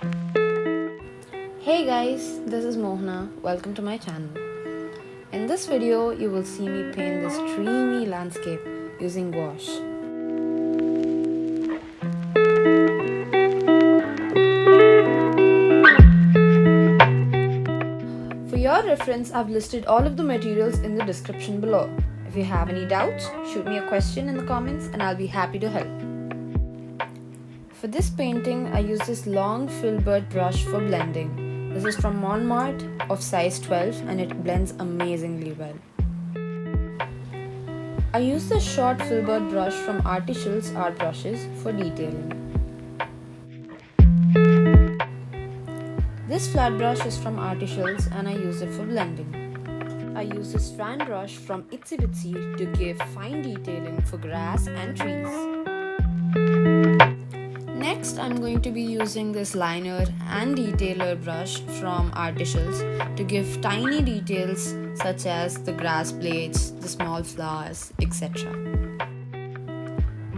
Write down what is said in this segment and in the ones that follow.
Hey guys, this is Mohna. Welcome to my channel. In this video, you will see me paint this dreamy landscape using gouache. For your reference, I've listed all of the materials in the description below. If you have any doubts, shoot me a question in the comments and I'll be happy to help. For this painting, I use this long Filbert brush for blending. This is from Mont Marte of size 12 and it blends amazingly well. I use this short Filbert brush from Artyshils art brushes for detailing. This flat brush is from Artyshils and I use it for blending. I use this fan brush from Itsy Bitsy to give fine detailing for grass and trees. Next, I'm going to be using this liner and detailer brush from Artyshils to give tiny details such as the grass blades, the small flowers, etc.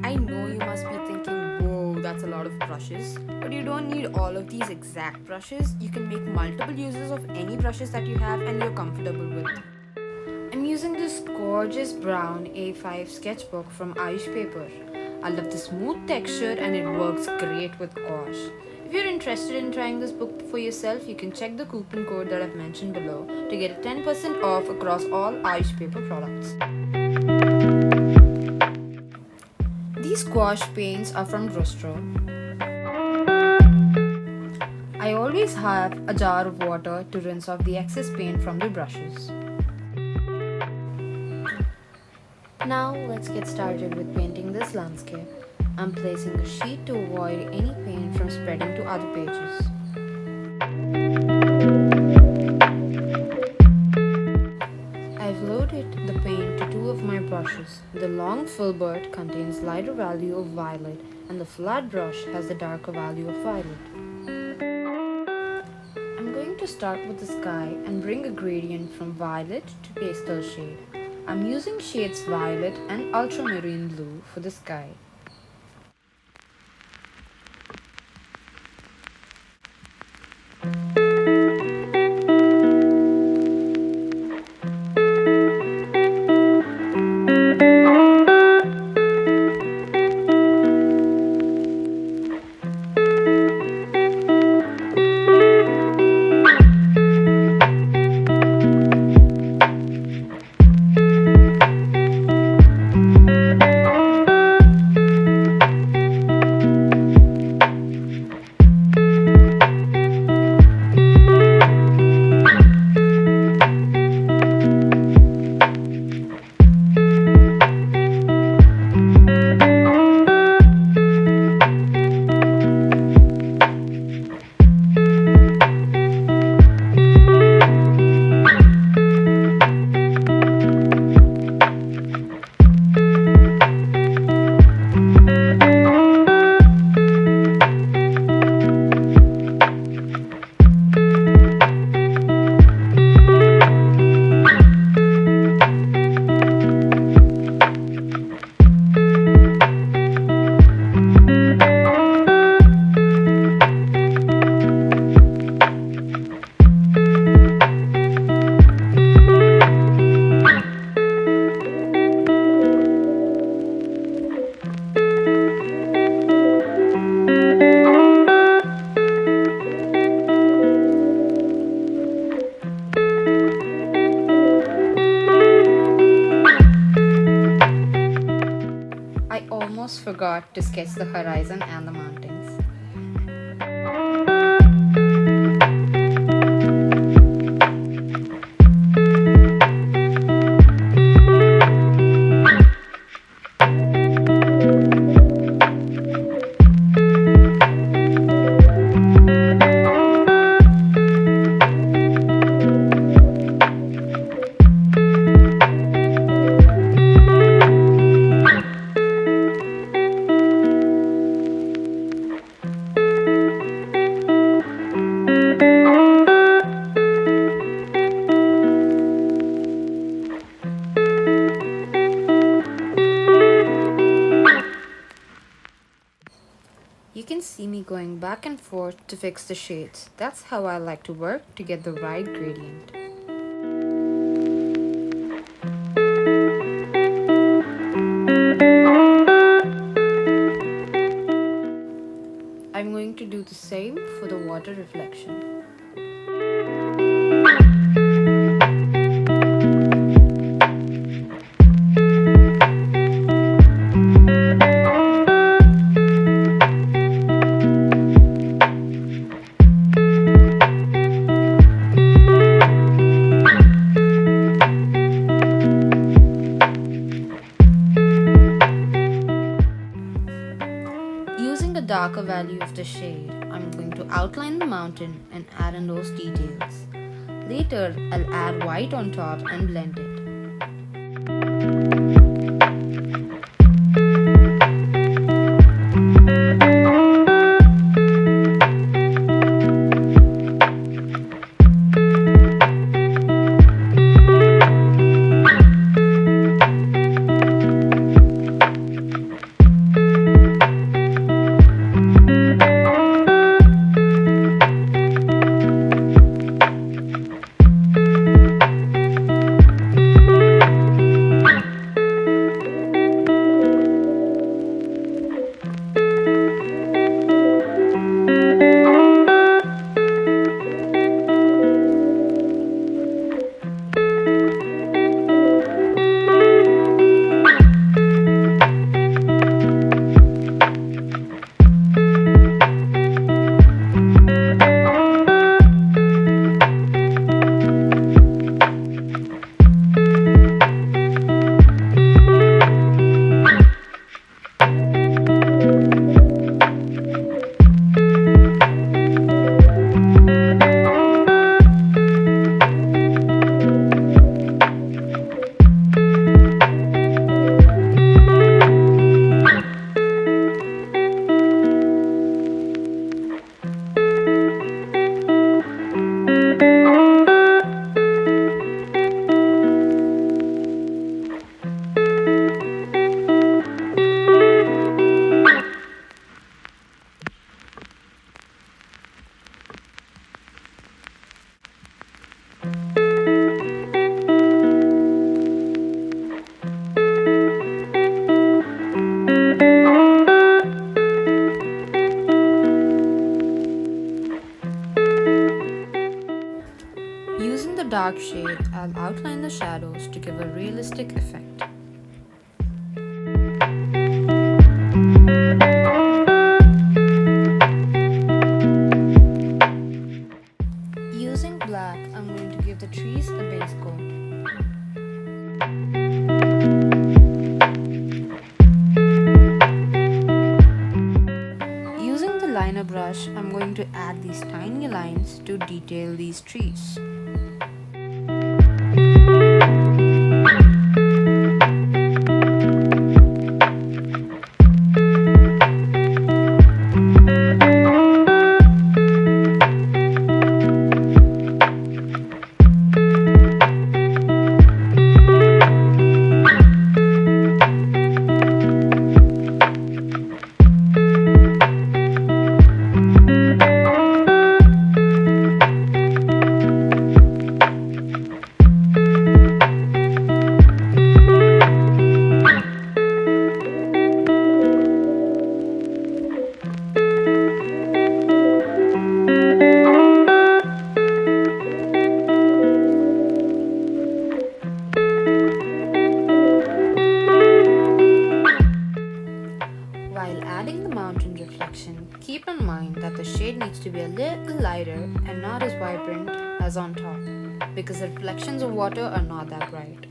I know you must be thinking, whoa, that's a lot of brushes, but you don't need all of these exact brushes. You can make multiple uses of any brushes that you have and you're comfortable with. I'm using this gorgeous brown A5 sketchbook from Ayush Paper. I love the smooth texture and it works great with gouache. If you're interested in trying this book for yourself, you can check the coupon code that I've mentioned below to get a 10% off across all Ayush Paper products. These gouache paints are from Rostro. I always have a jar of water to rinse off the excess paint from the brushes. Now let's get started with painting this landscape. I'm placing a sheet to avoid any paint from spreading to other pages. I've loaded the paint to two of my brushes. The long Filbert contains lighter value of violet and the flat brush has the darker value of violet. I'm going to start with the sky and bring a gradient from violet to pastel shade. I'm using shades violet and ultramarine blue for the sky. Forgot to sketch the horizon and the mountains. and forth to fix the shades. That's how I like to work to get the right gradient. I'm going to do the same for the water reflection. Using the darker value of the shade, I'm going to outline the mountain and add in those details. Later, I'll add white on top and blend it. Using the dark shade, I'll outline the shadows to give a realistic effect. Using black, I'm going to give the trees a base coat. Using the liner brush, I'm going to add these tiny lines to detail these trees. While adding the mountain reflection, keep in mind that the shade needs to be a little lighter and not as vibrant as on top, because the reflections of water are not that bright.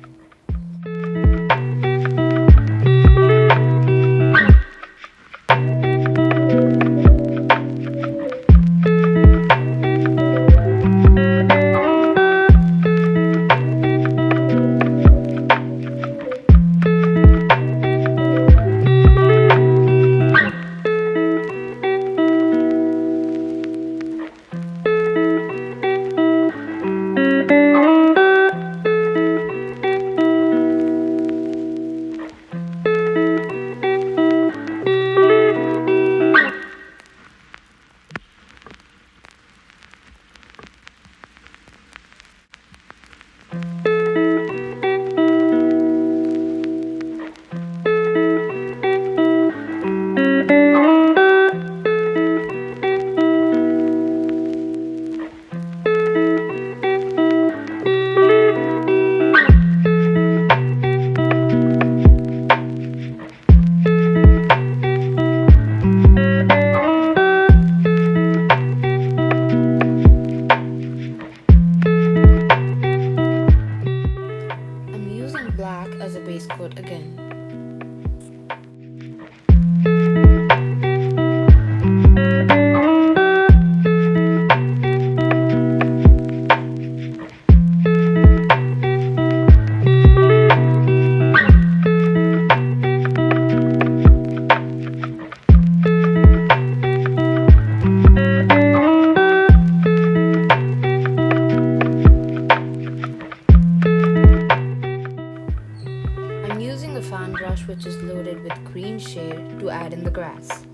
to add in the grass.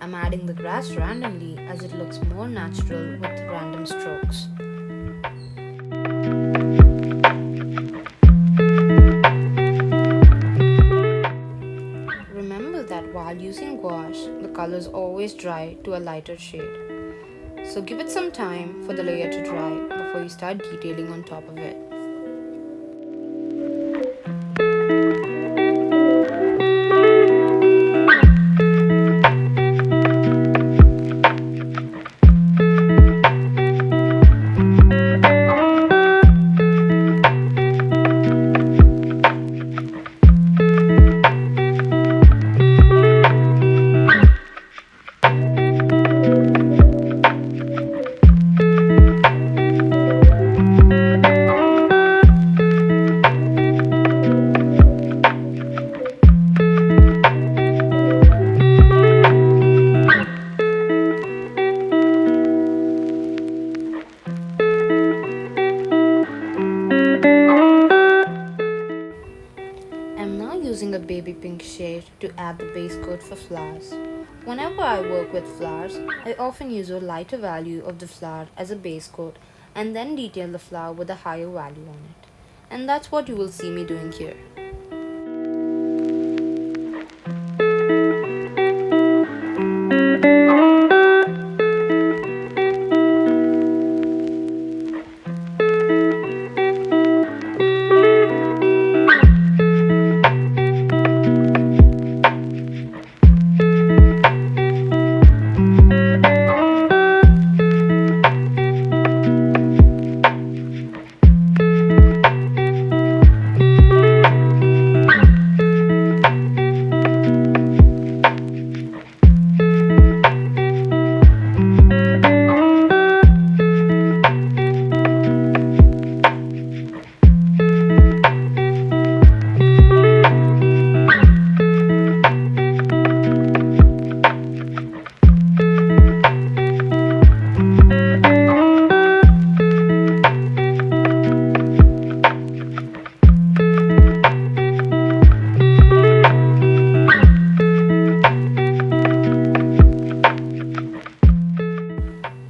I'm adding the grass randomly as it looks more natural with random strokes. Remember that while using gouache, the colors always dry to a lighter shade. So give it some time for the layer to dry before you start detailing on top of it. Using a baby pink shade to add the base coat for flowers. Whenever I work with flowers, I often use a lighter value of the flower as a base coat and then detail the flower with a higher value on it. And that's what you will see me doing here.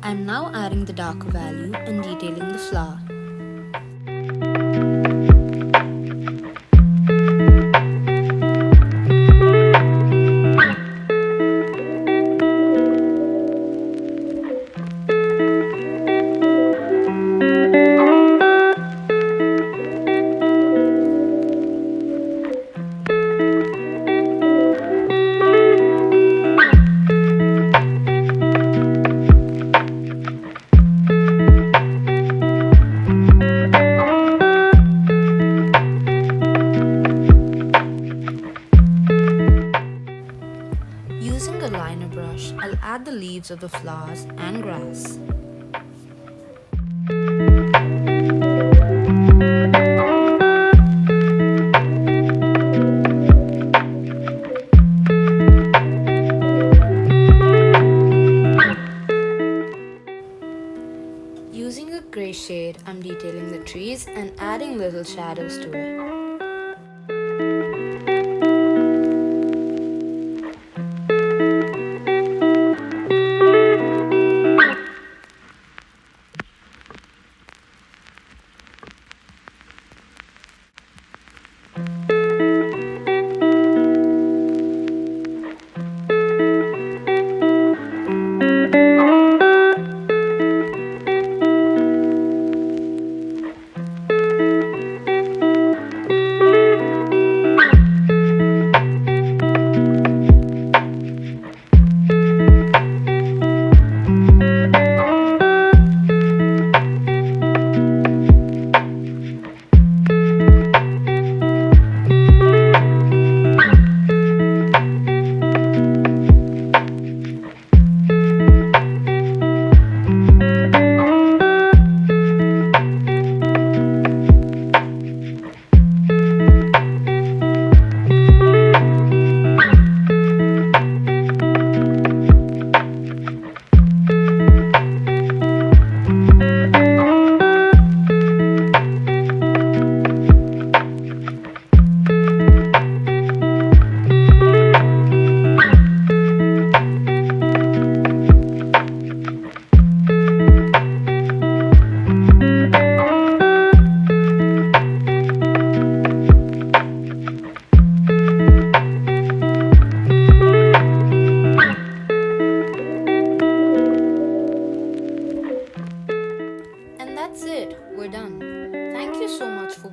I'm now adding the darker value and detailing the flower. Using a liner brush, I'll add the leaves of the flowers and grass. Using a grey shade, I'm detailing the trees and adding little shadows to it.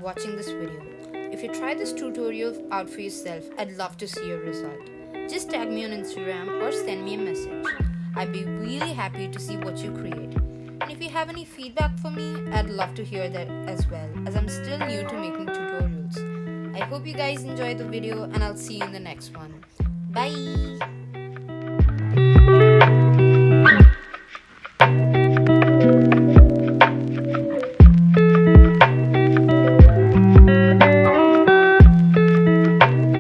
watching this video. If you try this tutorial out for yourself, I'd love to see your result. Just tag me on Instagram or send me a message. I'd be really happy to see what you create. And if you have any feedback for me, I'd love to hear that as well, as I'm still new to making tutorials. I hope you guys enjoyed the video, and I'll see you in the next one. Bye!